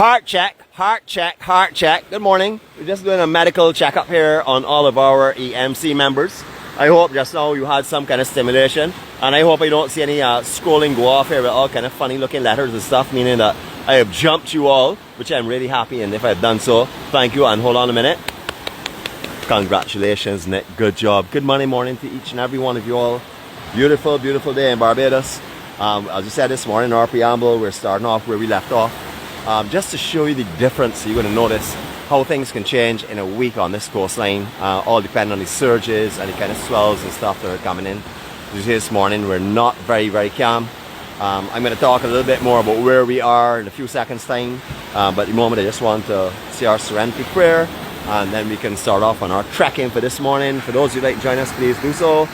Heart check, heart check, heart check. Good morning. We're just doing a medical checkup here on all of our EMC members. I hope just now you had some kind of stimulation, and I hope I don't see any scrolling go off here with all kind of funny looking letters and stuff, meaning that I have jumped you all, which I'm really happy, and if I've done so, thank you, and hold on a minute. Congratulations, Nick. Good job. Good morning to each and every one of you all. Beautiful, beautiful day in Barbados. As I said this morning in our preamble, we're starting off where we left off. Just to show you the difference, you're going to notice how things can change in a week on this coastline, all depending on the surges and the kind of swells and stuff that are coming in. As you see this morning, we're not very calm. I'm going to talk a little bit more about where we are in a few seconds time, but at the moment I just want to say our serenity prayer, and then we can start off on our trekking for this morning. For those who'd like to join us, please do so.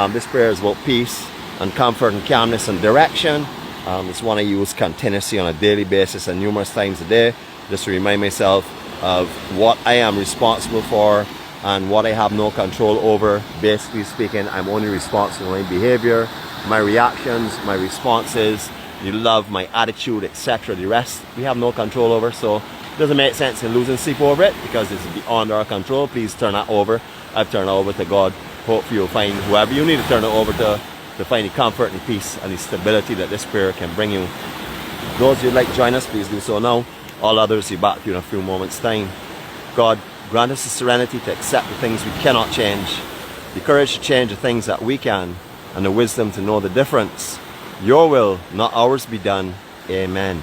This prayer is about peace and comfort and calmness and direction. It's one I use continuously on a daily basis and numerous times a day, just to remind myself of what I am responsible for and what I have no control over. Basically speaking, I'm only responsible for my behavior, my reactions, my responses, the love, my attitude, etc. The rest we have no control over, so it doesn't make sense in losing sleep over it because it's beyond our control. Please turn that over. I've turned it over to God. Hopefully you'll find whoever you need to turn it over to find the comfort and peace and the stability that this prayer can bring you. Those who'd like to join us, please do so now. All others, be back to you in a few moments' time. God, grant us the serenity to accept the things we cannot change, the courage to change the things that we can, and the wisdom to know the difference. Your will, not ours, be done. Amen.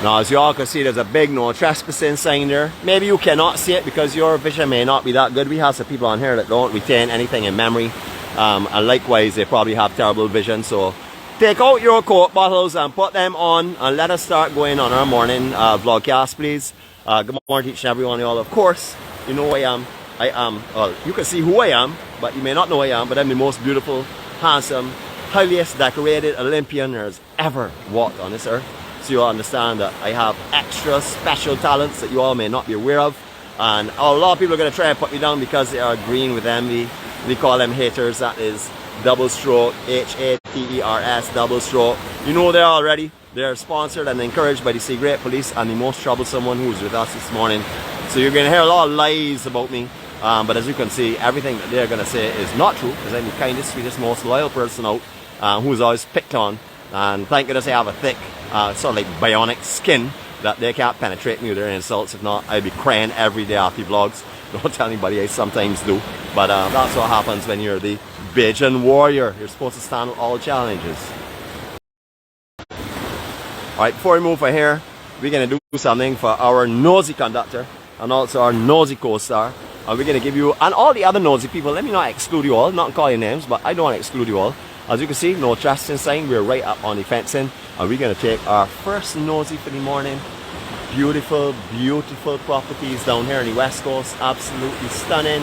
Now, as you all can see, there's a big no trespassing sign there. Maybe you cannot see it because your vision may not be that good. We have some people on here that don't retain anything in memory, and likewise they probably have terrible vision. So take out your Coke bottles and put them on, and let us start going on our morning vlogcast, please. Good morning to each and every one of y'all. Of course, you know who I am. Well, you can see who I am, but you may not know who I am. But I'm the most beautiful, handsome, highest decorated Olympian there's ever walked on this earth. So you all understand that I have extra special talents that you all may not be aware of, and a lot of people are going to try and put me down because they are green with envy. We call them haters. That is double stroke, HATERS, double stroke. You know they're already. They're sponsored and encouraged by the secret police and the most troublesome one who is with us this morning. So you're going to hear a lot of lies about me, but as you can see, everything that they're going to say is not true, because I'm the kindest, sweetest, most loyal person out, who's always picked on. And thank goodness I have a thick, sort of like bionic skin that they can't penetrate me with their insults. If not, I'd be crying every day after vlogs. Don't tell anybody, I sometimes do. But that's what happens when you're the Bajan warrior. You're supposed to stand all challenges. Alright, before we move from here, we're going to do something for our nosy conductor and also our nosy co-star. And we're going to give you, and all the other nosy people, let me not exclude you all, not call your names, but I don't want to exclude you all. As you can see, no trespassing sign. We're right up on the fencing, and we're going to take our first nosy for the morning. Beautiful, beautiful properties down here on the west coast. Absolutely stunning.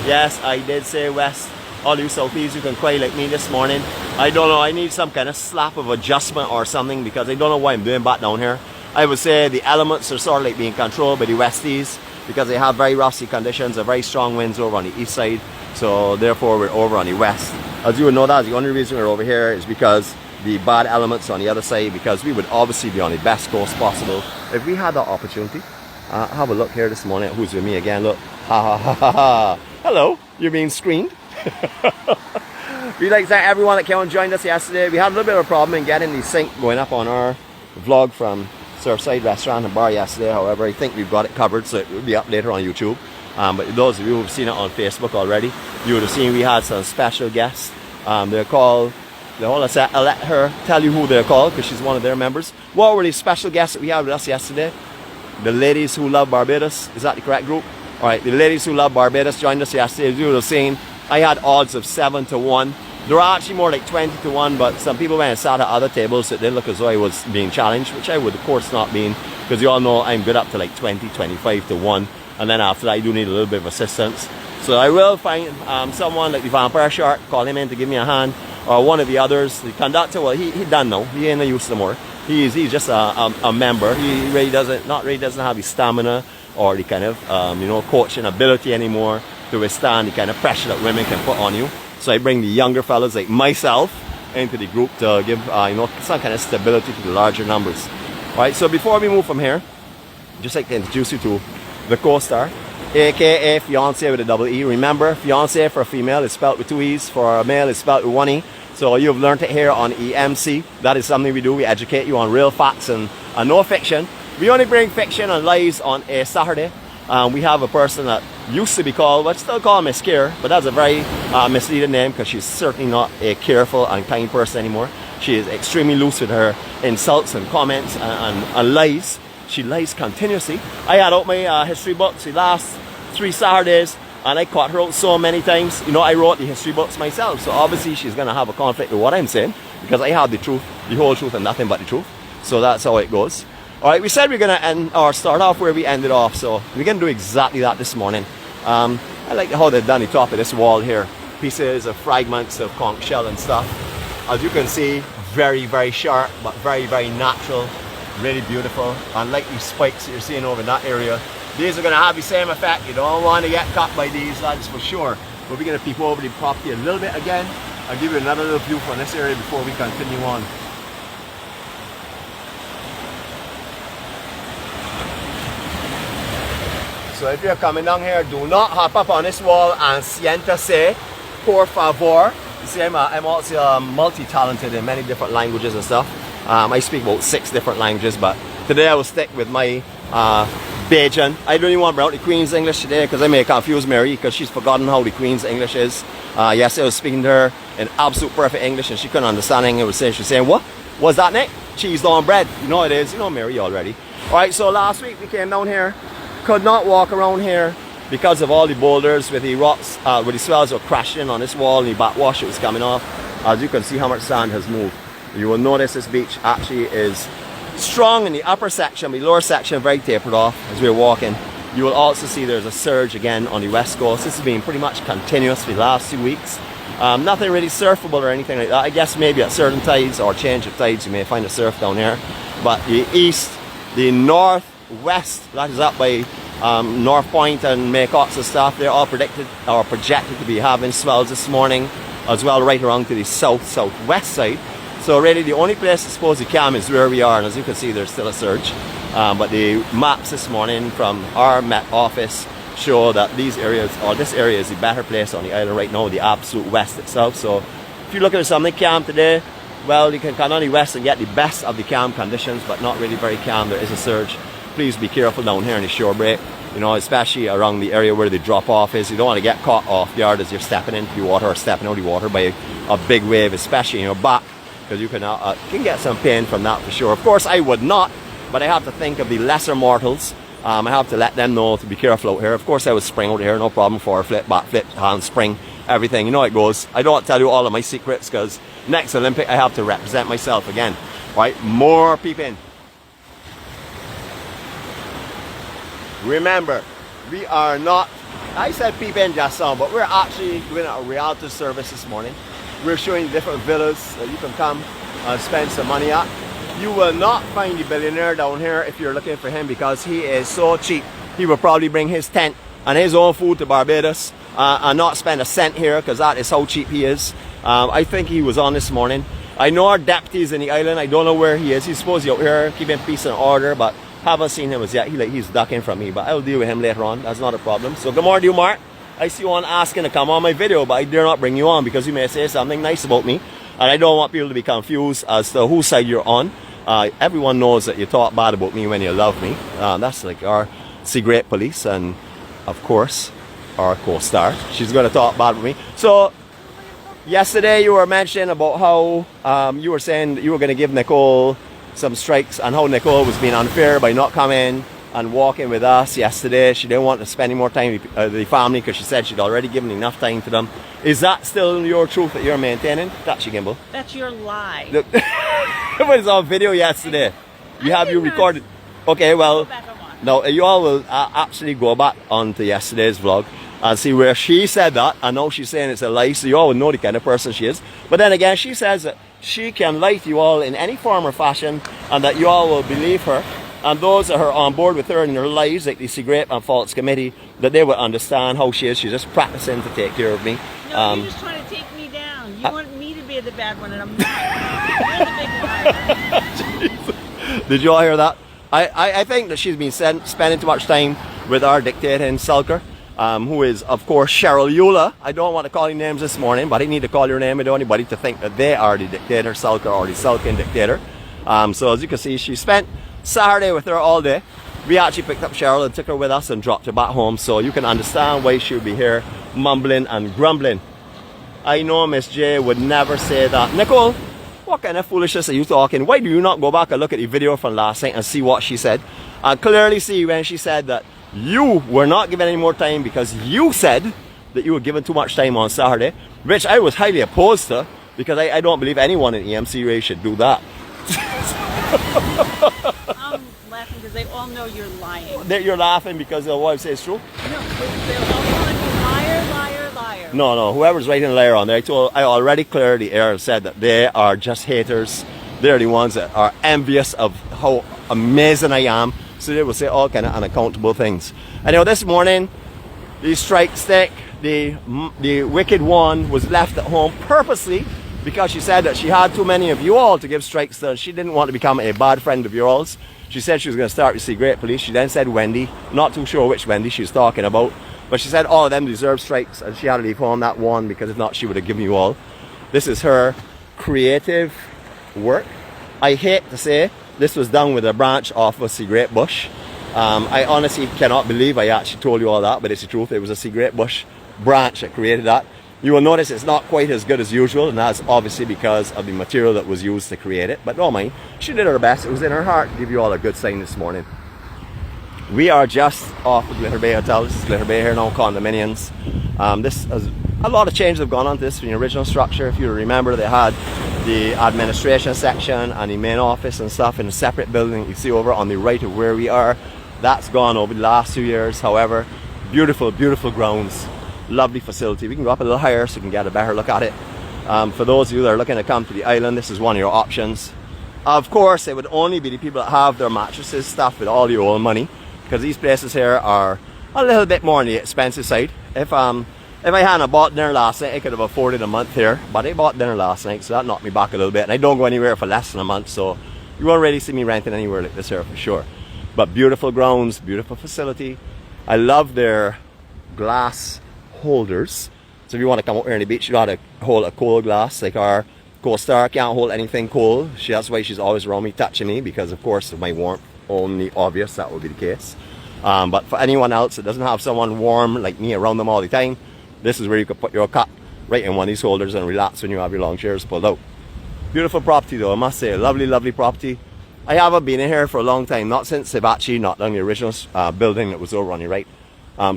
Yes, I did say west. All you southeast, you can cry like me this morning. I don't know, I need some kind of slap of adjustment or something, because I don't know what I'm doing back down here. I would say the elements are sort of like being controlled by the westies, because they have very rough sea conditions, and very strong winds over on the east side. So therefore we're over on the west. As you would know, that the only reason we're over here is because the bad elements on the other side, because we would obviously be on the best coast possible if we had the opportunity. Have a look here this morning at who's with me again. Look, ha ha ha ha ha. Hello, you're being screened. We'd like to thank everyone that came and joined us yesterday. We had a little bit of a problem in getting the sync going up on our vlog from Surfside Restaurant and Bar yesterday. However, I think we've got it covered, so it will be up later on YouTube. But those of you who've seen it on Facebook already, you would have seen we had some special guests. They're called, I'll let her tell you who they're called, because she's one of their members. What were the special guests that we had with us yesterday? The Ladies Who Love Barbados. Is that the correct group? Alright, the Ladies Who Love Barbados joined us yesterday. As you would have seen, I had odds of 7 to 1. There were actually more like 20 to 1, but some people went and sat at other tables, so it did look as though I was being challenged, which I would of course not been, because you all know I'm good up to like 20, 25 to 1. And then after that, I do need a little bit of assistance. So I will find someone like the '𝗵𝗽𝗆, call him in to give me a hand, or one of the others. The conductor, well, he done now. He ain't no use no more. He's just a member. He really doesn't have the stamina or the kind of coaching ability anymore. to withstand the kind of pressure that women can put on you. So I bring the younger fellas like myself into the group to give you know, some kind of stability to the larger numbers. Alright, so before we move from here, I'd just like to introduce you to the co-star, aka fiance with a double E. Remember, fiance for a female is spelled with 2 E's, for a male is spelled with 1 E. So you've learned it here on EMC. That is something we do. We educate you on real facts and no fiction. We only bring fiction and lies on a Saturday. We have a person that used to be called, but still call Miss Care, but that's a very misleading name because she's certainly not a careful and kind person anymore. She is extremely loose with her insults and comments and lies. She lies continuously. I had out my history books the last 3 Saturdays, and I caught her out so many times. You know, I wrote the history books myself, so obviously she's going to have a conflict with what I'm saying because I have the truth, the whole truth, and nothing but the truth. So that's how it goes. Alright, we said we're going to end or start off where we ended off, so we're going to do exactly that this morning. I like how they've done the top of this wall here. Pieces of fragments of conch shell and stuff. As you can see, very, very sharp, but very, very natural. Really beautiful. Unlike these spikes that you're seeing over in that area, these are going to have the same effect. You don't want to get cut by these, that is for sure. But we're going to peep over the property a little bit again. I'll give you another little view from this area before we continue on. So if you're coming down here, do not hop up on this wall and siéntese, por favor. You see, I'm also multi-talented in many different languages and stuff. I speak about 6 different languages, but today I will stick with my Bajan. I don't even want to bring out the Queen's English today because I may confuse Mary because she's forgotten how the Queen's English is. Yes, I was speaking to her in absolute perfect English and she couldn't understand English. She was saying, what? What's that, Nick? Cheese on bread. You know it is. You know Mary already. Alright, so last week we came down here. Could not walk around here because of all the boulders with the rocks, where the swells were crashing on this wall and the backwash it was coming off. As you can see how much sand has moved. You will notice this beach actually is strong in the upper section, the lower section very tapered off as we're walking. You will also see there's a surge again on the west coast. This has been pretty much continuous for the last 2 weeks. Nothing really surfable or anything like that. I guess maybe at certain tides or change of tides you may find a surf down here. But the east, the northwest, that is up by North Point and 𝗵𝗃𝗀𝗄 and stuff, they're all predicted or projected to be having swells this morning as well, right around to the southwest side. So really the only place I suppose you can is where we are, and as you can see there's still a surge. But the maps this morning from our Met office show that these areas, or this area, is the better place on the island right now, the absolute west itself. So if you're looking for something calm today, well, you can come on the west and get the best of the calm conditions, but not really very calm. There is a surge. Please be careful down here in the shore break, you know, especially around the area where the drop off is. You don't want to get caught off guard as you're stepping into the water or stepping out of the water by a big wave, especially in your back, because you can get some pain from that for sure. Of course I would not, but I have to think of the lesser mortals. I have to let them know to be careful out here. Of course I would spring out here, no problem, for a flip, back flip, hand spring, everything, you know it goes. I don't want to tell you all of my secrets because next Olympic I have to represent myself again. Right, more peeping. Remember, we are not, I said peeping just now, but we're actually doing a reality service this morning. We're showing different villas that you can come and spend some money at. You will not find the billionaire down here if you're looking for him because he is so cheap. He will probably bring his tent and his own food to Barbados and not spend a cent here because that is how cheap he is. I think he was on this morning. I know our deputy's in the island. I don't know where he is. He's supposed to be out here keeping peace and order, but haven't seen him as yet. He's ducking from me, but I'll deal with him later on. That's not a problem. So good morning to you, Mark. I see you on asking to come on my video, but I dare not bring you on because you may say something nice about me, and I don't want people to be confused as to whose side you're on. Everyone knows that you talk bad about me when you love me. That's like our secret police, and of course our co-star. She's going to talk bad about me. So yesterday you were mentioning about how you were saying that you were going to give Nicole some strikes and how Nicole was being unfair by not coming and walking with us yesterday. She didn't want to spend any more time with the family because she said she'd already given enough time to them. Is that still your truth that you're maintaining? 𝗪𝗪𝗃𝗍 𝗵𝗿. That's your lie. It was on video yesterday. You recorded. Okay, well, no, you all will actually go back onto yesterday's vlog and see where she said that, and now she's saying it's a lie, so you all will know the kind of person she is. But then again, she says that she can lie to you all in any form or fashion and that you all will believe her. And those that are on board with her in their lives, like the 𝗃𝗵𝗃𝗀𝗃 committee, that they would understand how she is. She's just practicing to take care of me. No, you're just trying to take me down. You want me to be the bad one, and I'm not. You're the big liar. Did you all hear that? I think that she's been spending too much time with our dictator in 𝗁𝗁, who is, of course, Cheryl Euler. I don't want to call you names this morning, but I need to call your name. I don't want anybody to think that they are the dictator, 𝗁𝗁, or the sulking dictator. So as you can see, she spent Saturday with her all day. We actually picked up Cheryl and took her with us and dropped her back home, so you can understand why she would be here mumbling and grumbling. I know Miss J would never say that. Nicole, what kind of foolishness are you talking? Why do you not go back and look at the video from last night and see what she said? I clearly see when she said that you were not given any more time because you said that you were given too much time on Saturday, which I was highly opposed to, because I don't believe anyone in EMC Ray should do that. I'm laughing because they all know you're lying. You're laughing because of what I say is true? No, they're all calling you liar, liar, liar. No, whoever's writing liar on there, I already clearly said that they are just haters. They're the ones that are envious of how amazing I am. So they will say all kind of unaccountable things. I know this morning, the strike stick, the wicked one, was left at home purposely because she said that she had too many of you all to give strikes to. She didn't want to become a bad friend of yours. She said she was going to start with 𝘂𝗍𝗄𝗏. She then said Wendy, not too sure which Wendy she was talking about, but she said all of them deserve strikes and she had to leave home that one because if not she would have given you all. This is her creative work. I hate to say this was done with a branch off of 𝘂𝗍𝗄𝗏. I honestly cannot believe I actually told you all that, but it's the truth. It was a 𝘂𝗍𝗄𝗏 branch that created that. You will notice it's not quite as good as usual, and that's obviously because of the material that was used to create it. But don't mind, she did her best. It was in her heart to give you all a good sign this morning. We are just off the 𝗃𝗏𝗃𝗀𝗃 Hotel. This is 𝗃𝗏𝗃 Bay here now, condominiums. This has a lot of changes have gone on to this from the original structure. If you remember, they had the administration section and the main office and stuff in a separate building. You see over on the right of where we are. That's gone over the last 2 years. However, beautiful, beautiful grounds. Lovely facility. We can go up a little higher so you can get a better look at it. For those of you that are looking to come to the island, this is one of your options. Of course, it would only be the people that have their mattresses stuffed with all the old money, because these places here are a little bit more on the expensive side. If I hadn't bought dinner last night, I could have afforded a month here, but I bought dinner last night, so that knocked me back a little bit. And I don't go anywhere for less than a month, so you won't really see me renting anywhere like this here for sure. But beautiful grounds, beautiful facility. I love their glass holders. So if you want to come out here on the beach, you know how to hold a cold glass. Like our co-star can't hold anything cold. That's why she's always around me touching me, because of course of my warmth. Only obvious that would be the case. But for anyone else that doesn't have someone warm like me around them all the time, this is where you could put your cup right in one of these holders and relax when you have your long chairs pulled out. Beautiful property though, I must say. Lovely, lovely property. I haven't been in here for a long time, not since they've actually knocked down the original building that was over on the right.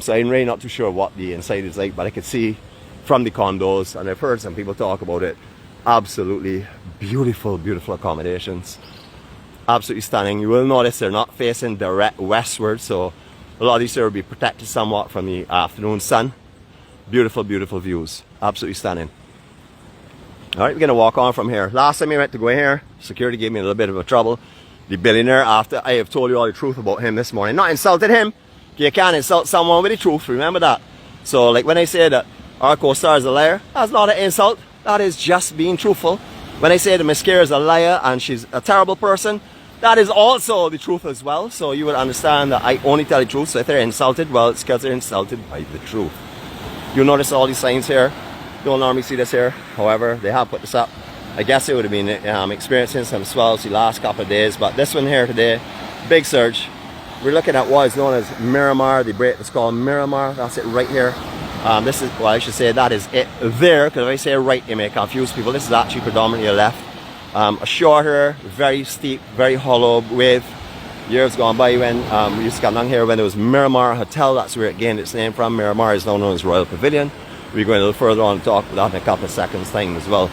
So I'm really not too sure what the inside is like, but I could see from the condos, and I've heard some people talk about it. Absolutely beautiful, beautiful accommodations. Absolutely stunning. You will notice they're not facing direct westward, so a lot of these here will be protected somewhat from the afternoon sun. Beautiful, beautiful views. Absolutely stunning. Alright, we're going to walk on from here. Last time we went to go in here, security gave me a little bit of a trouble. The billionaire, after I have told you all the truth about him this morning, not insulted him. You can't insult someone with the truth, remember that. So like when I say that our co-star is a liar, that's not an insult, that is just being truthful. When I say that Miss Kira is a liar and she's a terrible person, that is also the truth as well. So you would understand that I only tell the truth. So if they're insulted, well, it's because they're insulted by the truth. You'll notice all these signs here. Don't normally see this here. However, they have put this up. I guess it would have been experiencing some swells the last couple of days, but this one here today, big surge. We're looking at what is known as Miramar, the break that's called Miramar. That's it right here. This is, well, I should say that is it there, because if I say right, it may confuse people. This is actually predominantly a left. A shorter, very steep, very hollow wave. Years gone by when we used to come down here when there was Miramar Hotel. That's where it gained its name from. Miramar is now known as Royal Pavilion. We're going a little further on to talk about that in a couple of seconds time as well.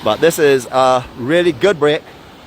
But this is a really good break.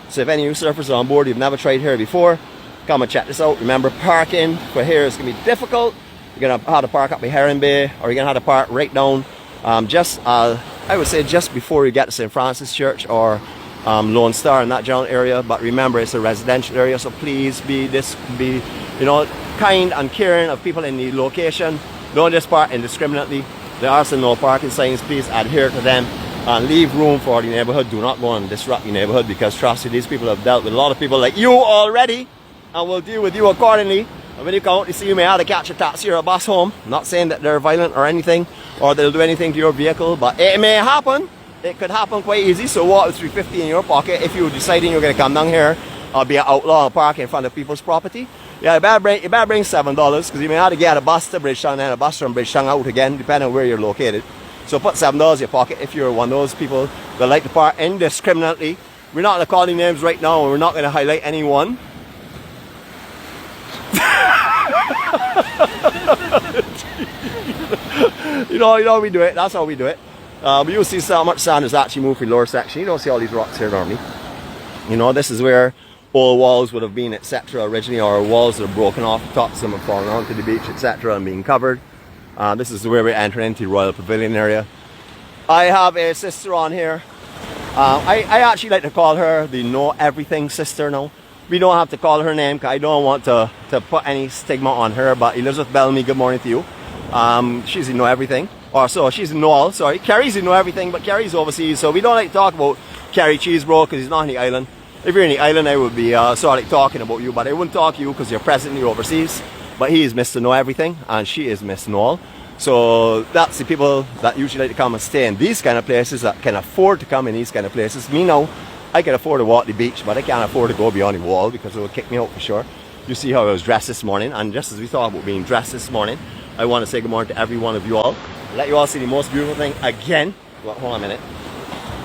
So if any of you surfers are on board, you've never tried here before, come and check this out. Remember, parking for here is going to be difficult. You're going to have to park up by Heron Bay, or you're going to have to park right down I would say just before you get to St. Francis Church, or Lone Star in that general area. But remember, it's a residential area, so please be you know, kind and caring of people in the location. Don't just park indiscriminately. There are some no parking signs. Please adhere to them and leave room for the neighborhood. Do not go and disrupt the neighborhood, because trust me, these people have dealt with a lot of people like you already, and will deal with you accordingly. And when you come out to see, you may have to catch a taxi or a bus home. Not saying that they're violent or anything, or they'll do anything to your vehicle, but it may happen. It could happen quite easy. So walk with $3.50 in your pocket if you're deciding you're going to come down here or be an outlaw and park in front of people's property. Yeah, you better bring $7, because you may have to get a bus to Bridgetown and a bus from Bridgetown out again, depending on where you're located. So put $7 in your pocket if you're one of those people that like to park indiscriminately. We're not going to call any names right now, and we're not going to highlight anyone. you know we do it. That's how we do it. But you'll see so much sand is actually moved from the lower section. You don't see all these rocks here normally. You know, this is where old walls would have been, etc. originally, or walls that are broken off the tops, some have fallen onto the beach, etc. and being covered. This is where we're entering into the Royal Pavilion area. I have a sister on here. I actually like to call her the Know Everything sister now. We don't have to call her name, because I don't want to put any stigma on her, but Elizabeth Bellamy, good morning to you. She's the Know Everything. Or so, she's the Know All, sorry. Kerry's the Know Everything, but Kerry's overseas, so we don't like to talk about 𝘃𝗟𝗄𝗏, because he's not on the island. If you're in the island, I would be sort of talking about you, but I wouldn't talk to you because you're presently overseas. But he is Mr. Know Everything, and she is Miss Know All. So that's the people that usually like to come and stay in these kind of places, that can afford to come in these kind of places. Me now, I can afford to walk the beach, but I can't afford to go beyond the wall, because it will kick me out for sure. You see how I was dressed this morning, and just as we thought about being dressed this morning, I want to say good morning to every one of you all. Let you all see the most beautiful thing again. Well, hold on a minute.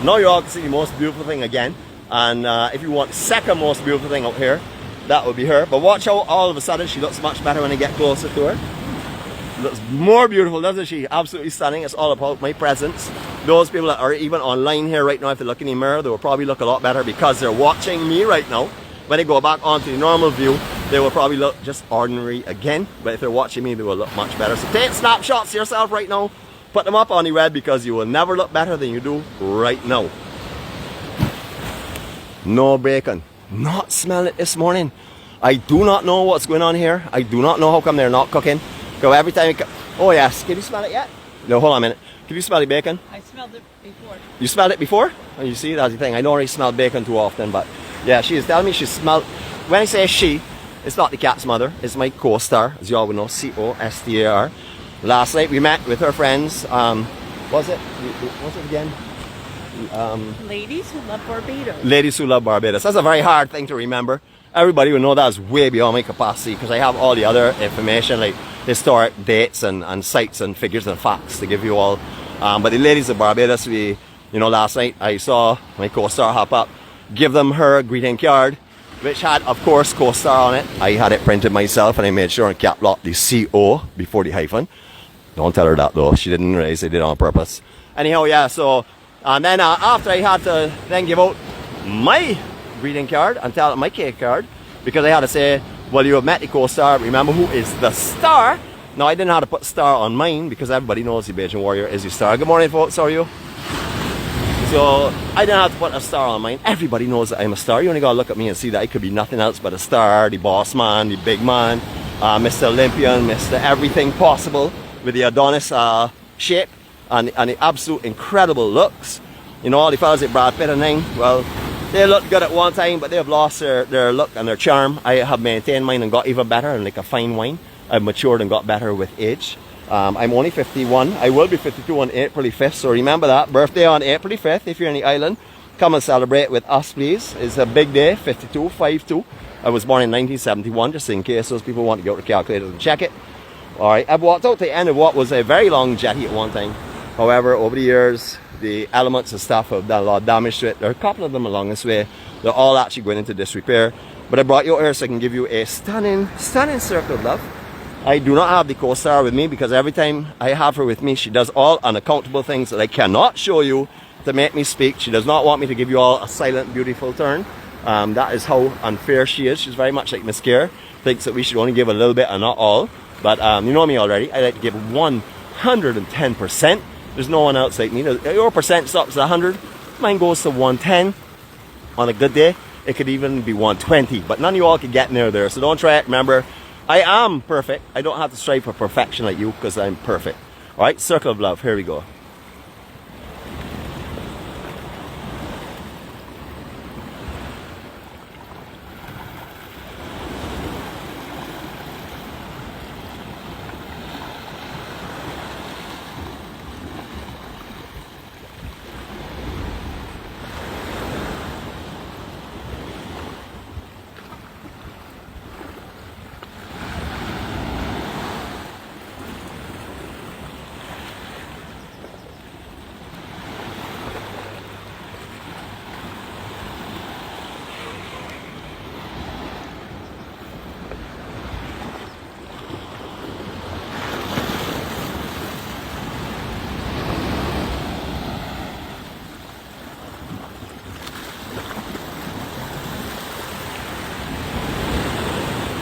Now you all can see the most beautiful thing again. And if you want the second most beautiful thing out here, that would be her. But watch out, all of a sudden she looks much better when I get closer to her. Looks more beautiful, doesn't she? Absolutely stunning. It's all about my presence. Those people that are even online here right now, if they look in the mirror, they will probably look a lot better, because they're watching me right now. When they go back onto the normal view, they will probably look just ordinary again. But if they're watching me, they will look much better. So take snapshots of yourself right now. Put them up on the web, because you will never look better than you do right now. No bacon. Not smelling it this morning. I do not know what's going on here. I do not know how come they're not cooking. Because every time you oh yes, can you smell it yet? No, hold on a minute. Can you smell the bacon? I smelled it before. You smelled it before? Oh, you see, that's the thing. I don't really smell bacon too often, but yeah, she is telling me she smelled. When I say she, it's not the cat's mother. It's my co-star, as you all will know, 𝘂𝗍𝗄𝗏. Last night we met with her friends. What's it again? Ladies Who Love Barbados. Ladies Who Love Barbados. That's a very hard thing to remember. Everybody will know that's way beyond my capacity, because I have all the other information, like historic dates and sites and figures and facts to give you all. But the Ladies of Barbados, last night I saw my co-star hop up, give them her greeting card, which had, of course, co-star on it. I had it printed myself, and I made sure in cap lock the CO before the hyphen. Don't tell her that though. She didn't realize I did it on purpose. Anyhow, yeah, so, and then after I had to then give out my greeting card and tell my cake card, because I had to say, well, you have met the co-star, remember who is the star. Now, I didn't have to put star on mine, because everybody knows the Bajan Warrior is the star. Good morning, folks, how are you? So, I didn't have to put a star on mine. Everybody knows that I'm a star. You only gotta look at me and see that I could be nothing else but a star, the boss man, the big man, Mr. Olympian, Mr. Everything Possible, with the Adonis shape and the absolute incredible looks. You know, all the fellas at 𝗵𝗽𝗆𝗆 and thing, well, they looked good at one time, but they've lost their look and their charm. I have maintained mine and got even better, and like a fine wine, I've matured and got better with age. I'm only 51. I will be 52 on April 5th, so remember that. Birthday on April 5th, if you're in the island. Come and celebrate with us, please. It's a big day, 52, 5-2. I was born in 1971, just in case those people want to go to the calculator and check it. Alright, I've walked out to the end of what was a very long jetty at one time. However, over the years, the elements and stuff have done a lot of damage to it. There are a couple of them along this way. They're all actually going into disrepair. But I brought you here so I can give you a stunning, stunning circle of love. I do not have the co-star with me, because every time I have her with me, she does all unaccountable things that I cannot show you to make me speak. She does not want me to give you all a silent, beautiful turn. That is how unfair she is. She's very much like Miss 𝘃𝗏. Thinks that we should only give a little bit and not all. But you know me already. I like to give 110%. There's no one else like me. Your percent stops at 100. Mine goes to 110. On a good day, it could even be 120, but none of you all can get near there, so don't try it. Remember, I am perfect. I don't have to strive for perfection like you, because I'm perfect. All right, circle of love, here we go.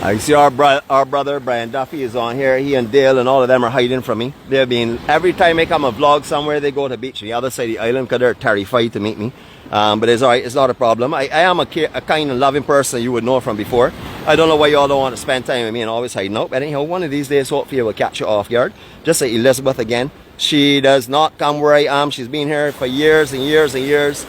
I see our brother Brian Duffy is on here. He and Dale and all of them are hiding from me. They've been, every time I come a vlog somewhere, they go to the beach on the other side of the island because they're terrified to meet me. But it's alright, it's not a problem. I am a kind and loving person you would know from before. I don't know why y'all don't want to spend time with me and always hiding out. But anyhow, one of these days, hopefully I will catch you off guard. Just like Elizabeth again. She does not come where I am. She's been here for years and years and years.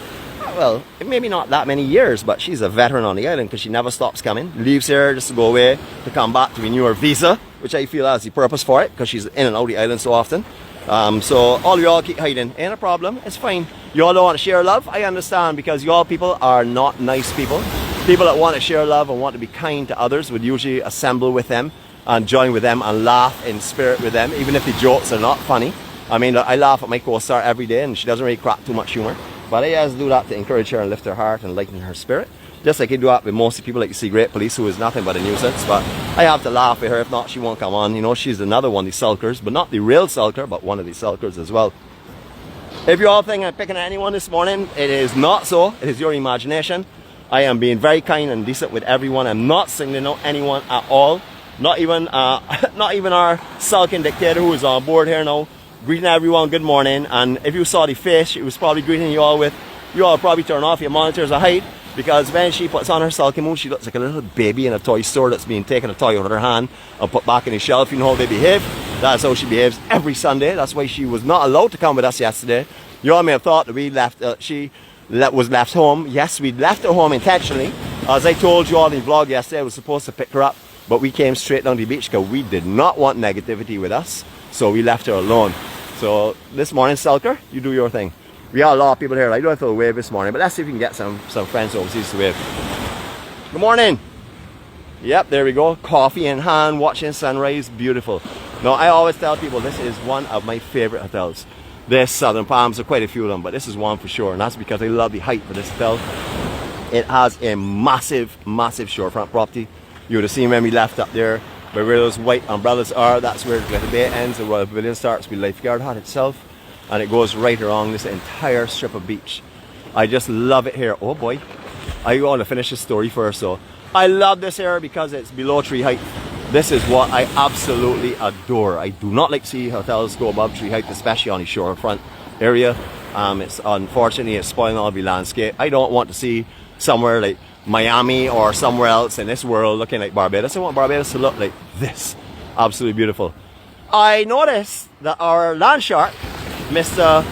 Well, maybe not that many years, but she's a veteran on the island because she never stops coming. Leaves here just to go away, to come back to renew her visa, which I feel has the purpose for it because she's in and out of the island so often. So all y'all keep hiding. Ain't a problem. It's fine. Y'all don't want to share love. I understand, because y'all people are not nice people. People that want to share love and want to be kind to others would usually assemble with them and join with them and laugh in spirit with them, even if the jokes are not funny. I mean, I laugh at my co-star every day and she doesn't really crack too much humor. But I always do that to encourage her and lift her heart and lighten her spirit. Just like I do that with most of the people like you see 𝗁𝗃𝗃𝗀𝗃, who is nothing but a nuisance. But I have to laugh with her, if not she won't come on. You know, she's another one of the sulkers, but not the real sulker, but one of the sulkers as well. If you all think I'm picking at anyone this morning, it is not so. It is your imagination. I am being very kind and decent with everyone. I'm not singling out anyone at all. Not even our sulking dictator who is on board here now. Greeting everyone, good morning. And if you saw the face, she was probably greeting you all with, you all probably turn off your monitors or hide, because when she puts on her sulky mood, she looks like a little baby in a toy store that's being taken a toy out of her hand and put back in the shelf. You know how they behave. That's how she behaves every Sunday. That's why she was not allowed to come with us yesterday. You all may have thought that we left, she was left home. Yes, we left her home intentionally. As I told you all in the vlog yesterday, I was supposed to pick her up, but we came straight down the beach because we did not want negativity with us. So we left her alone. So this morning, Sulker, you do your thing. We got a lot of people here. I don't have to wave this morning, but let's see if we can get some friends overseas to wave. Good morning. Yep, there we go. Coffee in hand, watching sunrise, beautiful. Now, I always tell people this is one of my favorite hotels. There's Southern Palms, there are quite a few of them, but this is one for sure, and that's because I love the height of this hotel. It has a massive, massive shorefront property. You would have seen when we left up there, where those white umbrellas are. That's where the Bay ends, the Royal Pavilion starts with 𝘁𝗵𝗃𝗏 itself, and it goes right along this entire strip of beach. I just love it here. Oh boy, I want to finish the story first. So I love this area because it's below tree height. This is what I absolutely adore. I do not like to see hotels go above tree height, especially on the shorefront area. It's unfortunately it's spoiling all the landscape. I don't want to see somewhere like Miami or somewhere else in this world looking like Barbados. I want Barbados to look like this. Absolutely beautiful. I noticed that our land shark, Mr.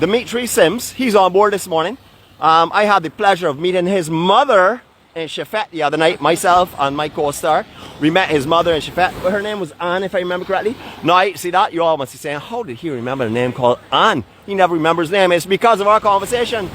Dimitri Sims, he's on board this morning. I had the pleasure of meeting his mother in 𝘁𝗵𝗃𝗃 the other night, myself and my co-star. We met his mother in 𝘁𝗵𝗃𝗃. Her name was Anne, if I remember correctly. Now, see that? You all must be saying, how did he remember a name called Anne? He never remembers his name. It's because of our conversation.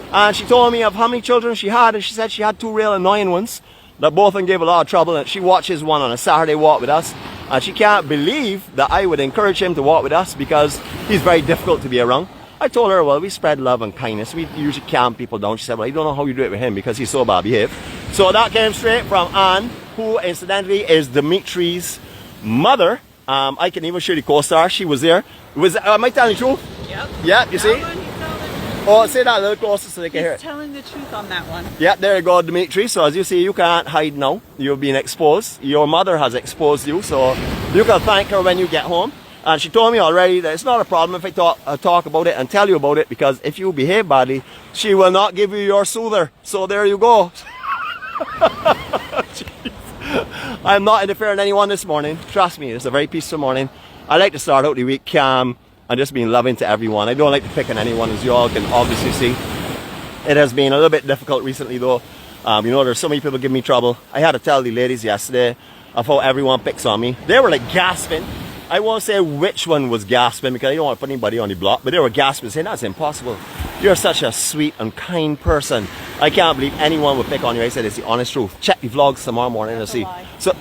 And she told me of how many children she had, and she said she had two real annoying ones that both of them gave a lot of trouble, and she watches one on a Saturday walk with us, and she can't believe that I would encourage him to walk with us because he's very difficult to be around. I told her, well, we spread love and kindness. We usually calm people down. She said, well, I don't know how you do it with him because he's so bad behaved. So that came straight from Anne, who incidentally is Dimitri's mother. I can even show you the co-star. She was there. Am I telling the truth? Yep. Yep, you see? Oh, say that a little closer so they can hear it. He's telling the truth on that one. Yeah, there you go, Dimitri. So as you see, you can't hide now. You're being exposed. Your mother has exposed you, so you can thank her when you get home. And she told me already that it's not a problem if I talk about it and tell you about it, because if you behave badly, she will not give you your soother. So there you go. I'm not interfering anyone this morning. Trust me, it's a very peaceful morning. I like to start out the week calm and just being loving to everyone. I don't like to pick on anyone, as you all can obviously see. It has been a little bit difficult recently though. You know, there's so many people giving me trouble. I had to tell the ladies yesterday of how everyone picks on me. They were like gasping. I won't say which one was gasping because I don't want to put anybody on the block, but they were gasping saying, that's impossible. You're such a sweet and kind person. I can't believe anyone would pick on you. I said it's the honest truth. Check the vlogs tomorrow morning and see. So,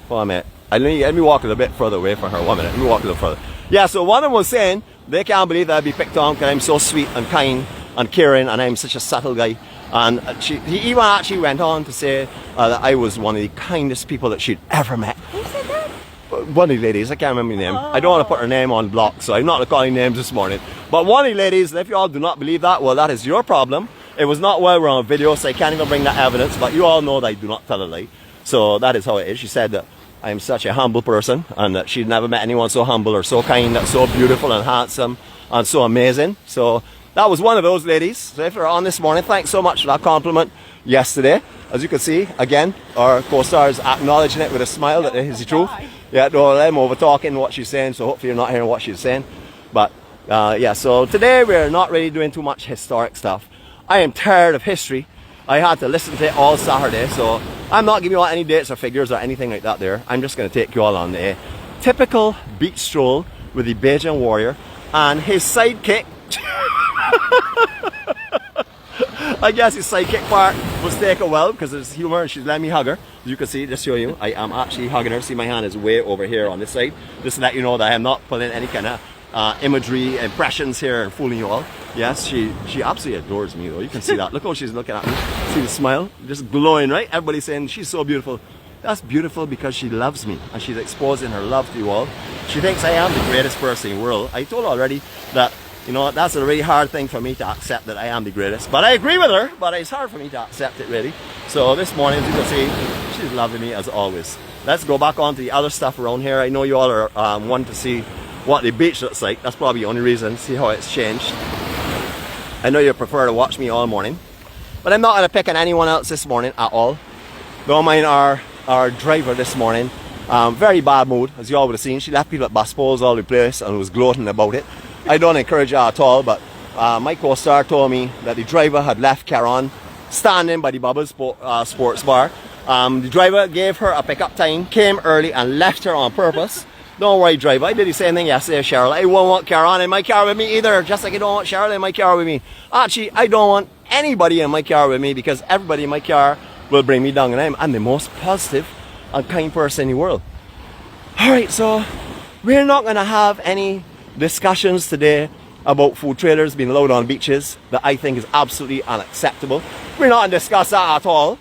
well, mate, let me walk a little bit further away from her. 1 minute. Let me walk a little further. Yeah, so one of them was saying they can't believe that I'd be picked on because I'm so sweet and kind and caring and I'm such a subtle guy. And he even actually went on to say that I was one of the kindest people that she'd ever met. Who said that? One of the ladies, I can't remember the name. I don't want to put her name on block, so I'm not calling names this morning. But one of the ladies, and if you all do not believe that, well, that is your problem. It was not while we're on video, so I can't even bring that evidence, but you all know that I do not tell a lie. So that is how it is. She said that I'm such a humble person and that she'd never met anyone so humble or so kind, that's so beautiful and handsome and so amazing. So that was one of those ladies. So if you're on this morning, thanks so much for that compliment yesterday. As you can see, again, our co-star is acknowledging it with a smile that it is the truth. Yeah, no, I'm over talking what she's saying, so hopefully you're not hearing what she's saying. But yeah, so today we're not really doing too much historic stuff. I am tired of history. I had to listen to it all Saturday, so I'm not giving you all any dates or figures or anything like that there. I'm just going to take you all on a typical beach stroll with the Bajan warrior and his sidekick. I guess his sidekick part was 𝗃𝗃𝗃𝗃 because there's humor and she's letting me hug her. As you can see, just show you, I am actually hugging her. See, my hand is way over here on this side. Just to let you know that I am not putting any kind of imagery, impressions here and fooling you all. Yes, she absolutely adores me though. You can see that. Look how she's looking at me. See the smile? Just glowing, right? Everybody's saying she's so beautiful. That's beautiful because she loves me and she's exposing her love to you all. She thinks I am the greatest person in the world. I told her already that, you know, that's a really hard thing for me to accept, that I am the greatest. But I agree with her, but it's hard for me to accept it really. So this morning, as you can see, she's loving me as always. Let's go back on to the other stuff around here. I know you all are wanting to see what the beach looks like. That's probably the only reason. See how it's changed. I know you prefer to watch me all morning. But I'm not going to pick on anyone else this morning at all. Don't mind our driver this morning. Very bad mood, as you all would have seen. She left people at bus poles all over the place and was gloating about it. I don't encourage her at all, but my co-star told me that the driver had left Karen standing by the 𝗵𝗽𝗽𝗆 sports bar. The driver gave her a pickup time, came early and left her on purpose. Don't worry, driver. I did the same thing yesterday, Cheryl. I won't want Karen in my car with me either, just like I don't want Cheryl in my car with me. Actually, I don't want anybody in my car with me because everybody in my car will bring me down, and I'm the most positive and kind person in the world. Alright, so we're not going to have any discussions today about food trailers being allowed on beaches that I think is absolutely unacceptable. We're not going to discuss that at all.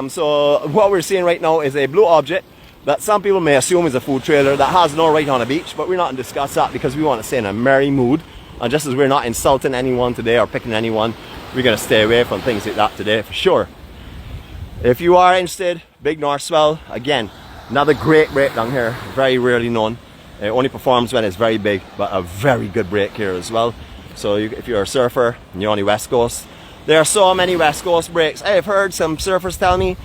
So what we're seeing right now is a blue object that some people may assume is a food trailer that has no right on a beach, but we're not going to discuss that because we want to stay in a merry mood. And just as we're not insulting anyone today or picking anyone, we're going to stay away from things like that today for sure. If you are interested, Big North Swell, again, another great break down here, very rarely known. It only performs when it's very big, but a very good break here as well. So if you're a surfer and you're on the West Coast, there are so many West Coast breaks. I have heard some surfers tell me,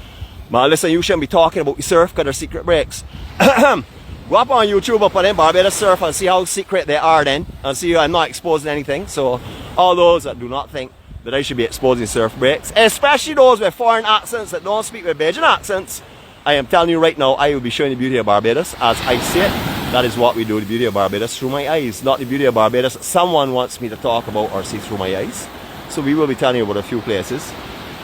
well, listen, you shouldn't be talking about the surf because they're secret breaks. Go up on YouTube and put in Barbados surf and see how secret they are then, and see I'm not exposing anything. So all those that do not think that I should be exposing surf breaks, especially those with foreign accents that don't speak with Bajan accents, I am telling you right now, I will be showing the beauty of Barbados as I see it. That is what we do, the beauty of Barbados through my eyes, not the beauty of Barbados that someone wants me to talk about or see through my eyes. So we will be telling you about a few places.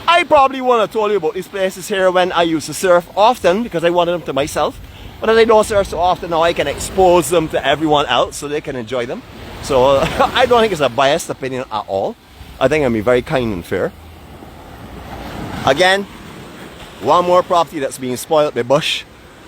I probably wouldn't have told you about these places here when I used to surf often because I wanted them to myself. But as I don't surf so often now, I can expose them to everyone else so they can enjoy them. So I don't think it's a biased opinion at all. I think I'm being very kind and fair. Again, one more property that's being spoiled by bush.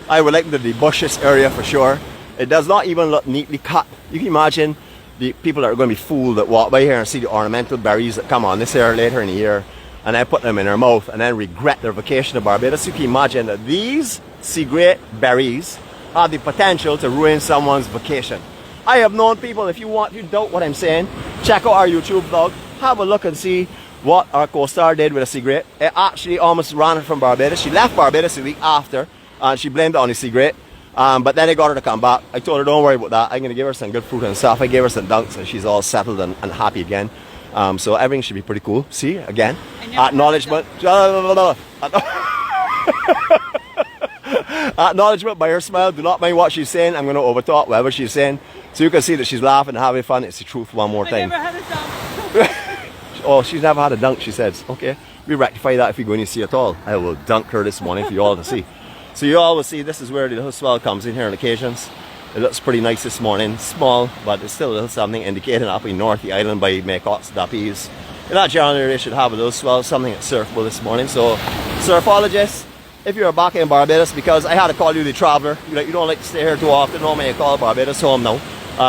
I would like to the bushes area for sure. It does not even look neatly cut. You can imagine the people that are going to be fooled that walk by here and see the ornamental berries that come on this here later in the year and then put them in their mouth and then regret their vacation to Barbados. You can imagine that these sea great berries have the potential to ruin someone's vacation. I have known people, if you doubt what I'm saying, check out our YouTube vlog, have a look and see what our co-star did with a cigarette. It actually almost ran her from Barbados. She left Barbados a week after, and she blamed it on the cigarette. But then I got her to come back. I told her, don't worry about that. I'm going to give her some good fruit and stuff. I gave her some dunks, and she's all settled and happy again. So everything should be pretty cool. See, again, acknowledgement. Acknowledgement by her smile. Do not mind what she's saying. I'm going to overtalk whatever she's saying. So you can see that she's laughing and having fun. It's the truth one more time. I never had a dunk. Oh, she's never had a dunk, she says. Okay, we rectify that if we go and you see at all. I will dunk her this morning for you all to see. So you all will see this is where the little swell comes in here on occasions. It looks pretty nice this morning. Small, but it's still a little something indicating up in north, the island by maycots, 𝗵𝗽𝗆𝗄𝗏s. In that general area, they should have a little swell, something that's surfable this morning. So, surfologists, if you're back in Barbados, because I had to call you the traveller, you don't like to stay here too often, normally I call Barbados home now.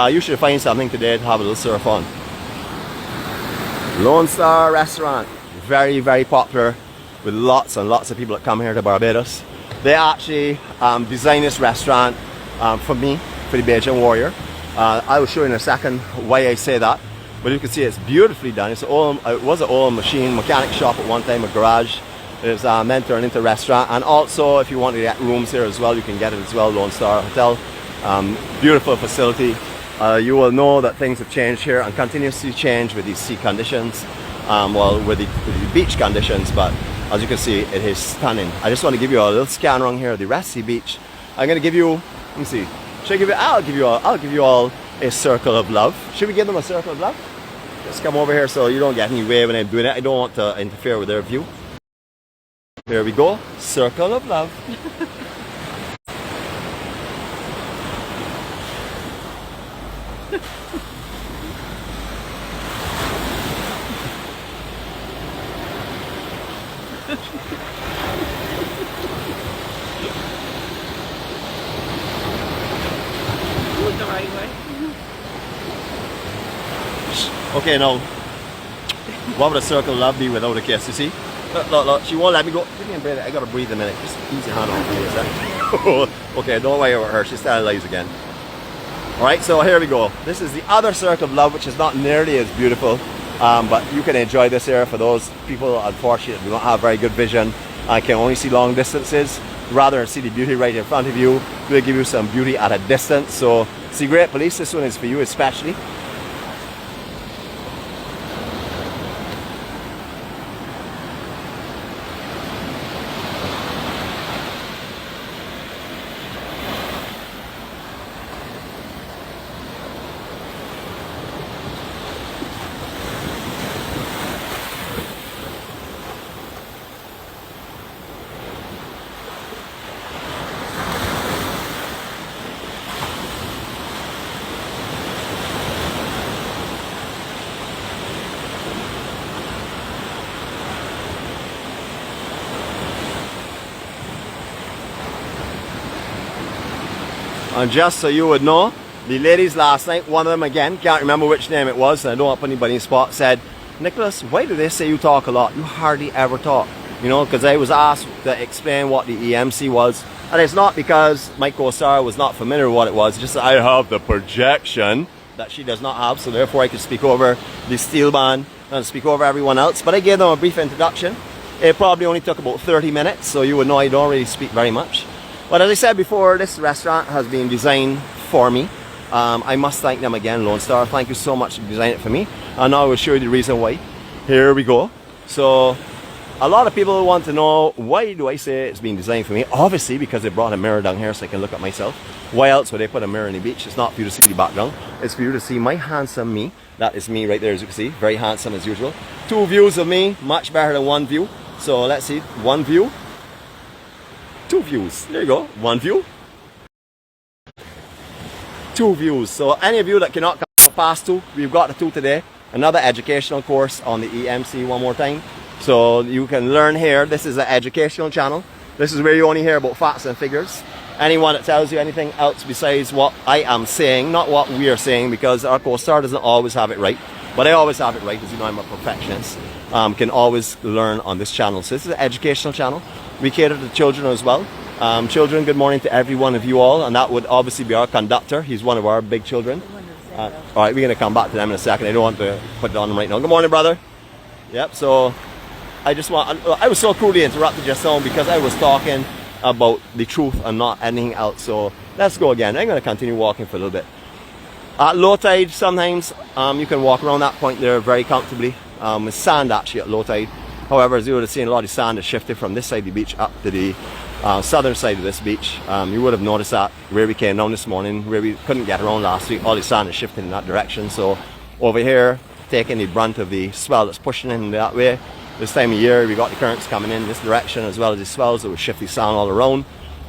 You should find something today to have a little surf on. Lone Star Restaurant, very, very popular with lots and lots of people that come here to Barbados. They actually designed this restaurant for me, for the Bajan warrior. I will show you in a second why I say that. But you can see it's beautifully done. It was an oil machine mechanic shop at one time, a garage. It's meant to turn into a restaurant. And also, if you want to get rooms here as well, you can get it as well, Lone Star Hotel. Beautiful facility. You will know that things have changed here and continuously change with these sea conditions, with the beach conditions, but as you can see, it is stunning. I just want to give you a little scan around here of the 𝗏𝗃𝗃𝗃 beach. I'm going to give you, let me see, I'll give you all a circle of love. Should we give them a circle of love? Just come over here so you don't get any way when I'm doing it. I don't want to interfere with their view. Here we go, circle of love. The right way. Okay, now, what would a circle of love be without a kiss, you see? Look, she won't let me go. Give me a breathe. I gotta breathe a minute. Just ease your hand off me a second. Okay, don't worry about her. She's telling lies again. Alright, so here we go. This is the other circle of love, which is not nearly as beautiful. But you can enjoy this area for those people, unfortunately, who don't have very good vision and can only see long distances. Rather than see the beauty right in front of you, we'll give you some beauty at a distance. So, see, great police, this one is for you especially. And just so you would know, the ladies last night, one of them again, can't remember which name it was, and I don't want to put anybody in the spot, said, Nicholas, why do they say you talk a lot? You hardly ever talk. You know, because I was asked to explain what the EMC was. And it's not because my co-star was not familiar with what it was, it's just that I have the projection that she does not have, so therefore I could speak over the steel band and speak over everyone else. But I gave them a brief introduction. It probably only took about 30 minutes, so you would know I don't really speak very much. But as I said before, this restaurant has been designed for me. I must thank them again, Lone Star. Thank you so much for designing it for me. And now I will show you the reason why. Here we go. So, a lot of people want to know, why do I say it's been designed for me? Obviously, because they brought a mirror down here so I can look at myself. Why else would they put a mirror in the beach? It's not for you to see the background. It's for you to see my handsome me. That is me right there, as you can see. Very handsome as usual. Two views of me, much better than one view. So, let's see. One view. Two views. There you go. One view. Two views. So any of you that cannot come past two, we've got the two today. Another educational course on the EMC one more time. So you can learn here. This is an educational channel. This is where you only hear about facts and figures. Anyone that tells you anything else besides what I am saying, not what we are saying, because our co-star doesn't always have it right. But I always have it right, because you know I'm a perfectionist. Can always learn on this channel. So this is an educational channel. We cater to children as well. Children, good morning to every one of you all, and that would obviously be our conductor. He's one of our big children. Alright, we're going to come back to them in a second. I don't want to put it on them right now. Good morning, brother. Yep, so I was so crudely interrupted just now because I was talking about the truth and not anything else. So let's go again. I'm going to continue walking for a little bit. At low tide, sometimes you can walk around that point there very comfortably. With sand actually at low tide. However, as you would have seen, a lot of sand has shifted from this side of the beach up to the southern side of this beach. You would have noticed that where we came down this morning, where we couldn't get around last week, all the sand has shifted in that direction. So over here, taking the brunt of the swell that's pushing in that way. This time of year, we got the currents coming in this direction as well as the swells that would shift the sand all around.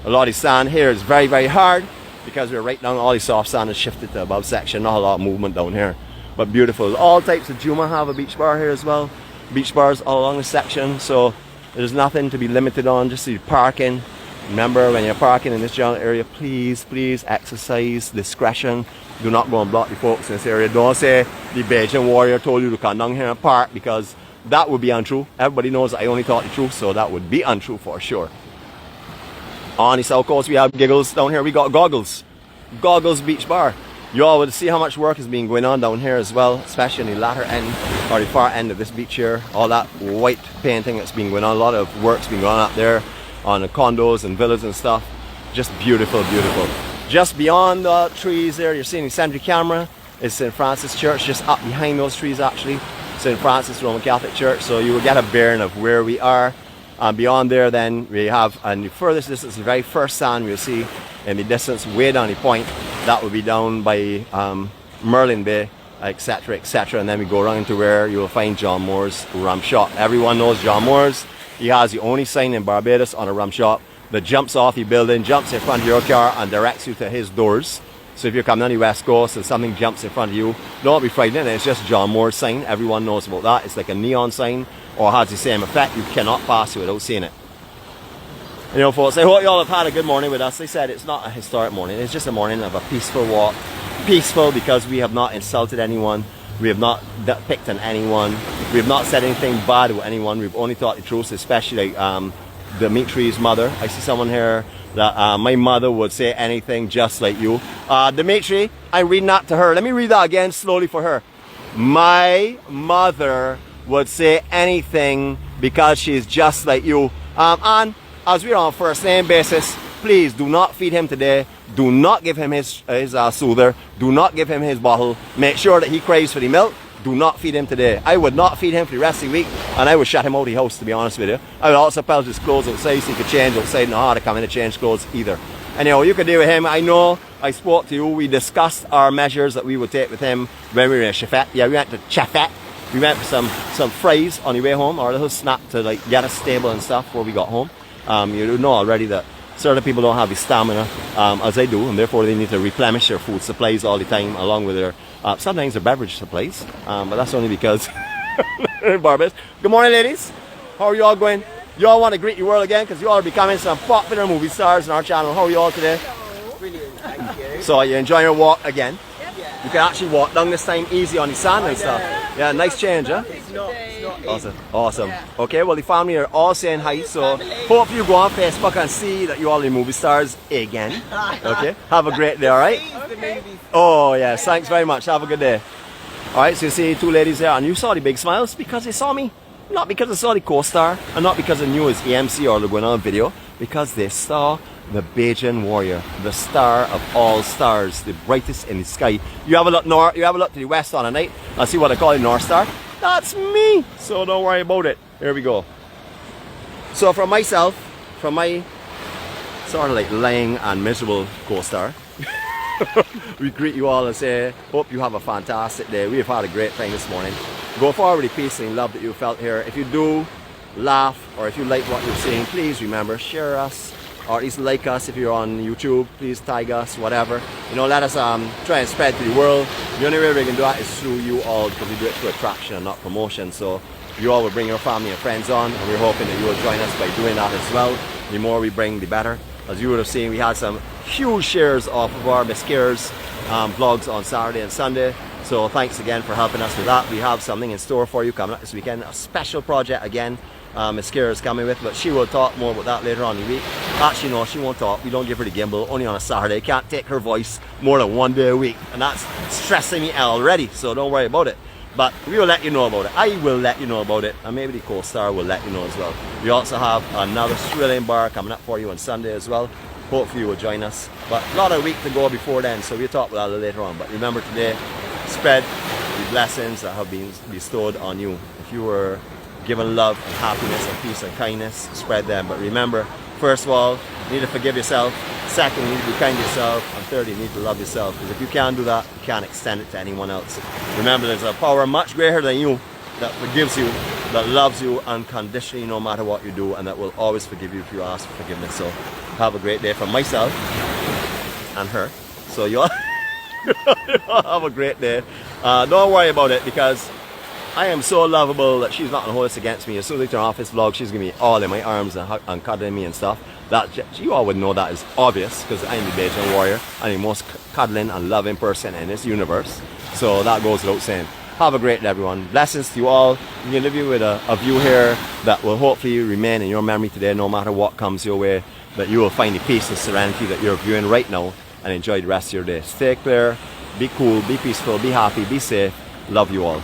A lot of sand here is very, very hard because we're right down, all the soft sand is shifted to above section, not a lot of movement down here. But beautiful. All types of Juma have a beach bar here as well. Beach bars all along the section, so there's nothing to be limited on, just the parking. Remember, when you're parking in this general area, please, please exercise discretion. Do not go and block the folks in this area. Don't say the Bajan warrior told you to come down here and park, because that would be untrue. Everybody knows I only taught the truth, so that would be untrue for sure. On the south coast, we have giggles. Down here we got Goggles. Goggles Beach Bar. You all would see how much work has been going on down here as well, especially in the latter end or the far end of this beach here. All that white painting that's been going on, a lot of work's been going on up there on the condos and villas and stuff. Just beautiful, beautiful. Just beyond the trees there, you're seeing the century camera. It's St. Francis Church, just up behind those trees actually. St. Francis Roman Catholic Church, so you will get a bearing of where we are. Beyond there then we have, and the furthest distance, the very first sand we'll see in the distance way down the point, that will be down by Alleynes Bay, etc, etc, and then we go around to where you will find John Moore's rum shop. Everyone knows John Moore's. He has the only sign in Barbados on a rum shop that jumps off the building, jumps in front of your car and directs you to his doors. So if you're coming on the west coast and something jumps in front of you, don't be frightened. It's just John Moore's sign. Everyone knows about that. It's like a neon sign, or has the same effect. You cannot pass it without seeing it. You know, folks, I hope you all have had a good morning with us. They said it's not a historic morning. It's just a morning of a peaceful walk. Peaceful because we have not insulted anyone. We have not picked on anyone. We have not said anything bad with anyone. We've only taught the truth, especially Dimitri's mother. I see someone here that my mother would say anything just like you. Dimitri, I'm reading that to her. Let me read that again slowly for her. My mother would say anything because she's just like you. And as we're on first name basis, please do not feed him today. Do not give him his soother. Do not give him his bottle. Make sure that he craves for the milk. Do not feed him today. I would not feed him for the rest of the week, and I would shut him out of the house, to be honest with you. I would also pelt his clothes outside so he could change outside, not how to come in and change clothes either. Anyhow, you could deal with him. I know I spoke to you. We discussed our measures that we would take with him when we were in 𝘁𝗵𝗃. Yeah, we went to 𝘁𝗵𝗃. We went for some fries on the way home, or a little snack to like get us stable and stuff before we got home. You know already that certain people don't have the stamina as I do, and therefore they need to replenish their food supplies all the time, along with their sometimes their beverage supplies. But that's only because Barbados. Good morning, ladies. How are you all going? You all want to greet the world again, because you all are becoming some popular movie stars on our channel. How are you all today? Brilliant, thank you. So you enjoying your walk again? Yep. You can actually walk down this time easy on the sand and stuff. Yeah, nice change, huh? It's not Awesome, awesome. Okay, well the family are all saying hi, so hope you go on Facebook and see that you all are movie stars again. Okay, have a great day, alright? Okay. Oh yes, thanks very much, have a good day. Alright, so you see two ladies there, and you saw the big smiles because they saw me. Not because they saw the co-star, and not because they knew it was EMC or the going on video, because they saw the Bajan warrior, the star of all stars, the brightest in the sky. You have a look north, you have a look to the west on a night, and see what I call the North Star. That's me, so don't worry about it. Here we go. So from myself, from my sort of like lying and miserable co-star, we greet you all and say, hope you have a fantastic day. We have had a great time this morning. Go forward with the peace and love that you felt here. If you do laugh, or if you like what you're seeing, please remember, share us, or at least like us. If you're on YouTube, please tag us, whatever. You know, let us try and spread to the world. The only way we can do that is through you all, because we do it through attraction and not promotion. So you all will bring your family and friends on, and we're hoping that you will join us by doing that as well. The more we bring, the better. As you would have seen, we had some huge shares off of our 𝗵𝗃𝗀𝗄𝗃 vlogs on Saturday and Sunday. So thanks again for helping us with that. We have something in store for you coming up this weekend, a special project again. Miss Kira is coming with, but she will talk more about that later on in the week. Actually, no, she won't talk. We don't give her the gimbal, only on a Saturday. Can't take her voice more than 1 day a week, and that's stressing me out already, so don't worry about it. But we will let you know about it. I will let you know about it, and maybe the co-star will let you know as well. We also have another thrilling bar coming up for you on Sunday as well. Hopefully you will join us. But a lot of week to go before then, so we'll talk about that later on. But remember today, spread the blessings that have been bestowed on you. If you were given love and happiness and peace and kindness, spread them. But remember, first of all, you need to forgive yourself. Second, you need to be kind to yourself. And third, you need to love yourself. Because if you can't do that, you can't extend it to anyone else. Remember, there's a power much greater than you that forgives you, that loves you unconditionally no matter what you do, and that will always forgive you if you ask for forgiveness. So have a great day from myself and her. So you all have a great day. Don't worry about it, because I am so lovable that she's not going to hold this against me. As soon as I turn off this vlog, she's going to be all in my arms and cuddling me and stuff. That you all would know that is obvious, because I'm the Bajan warrior. I'm the most cuddling and loving person in this universe. So that goes without saying. Have a great day, everyone. Blessings to you all. I'm going to leave you with a view here that will hopefully remain in your memory today, no matter what comes your way. That you will find the peace and serenity that you're viewing right now, and enjoy the rest of your day. Stay clear, be cool, be peaceful, be happy, be safe. Love you all.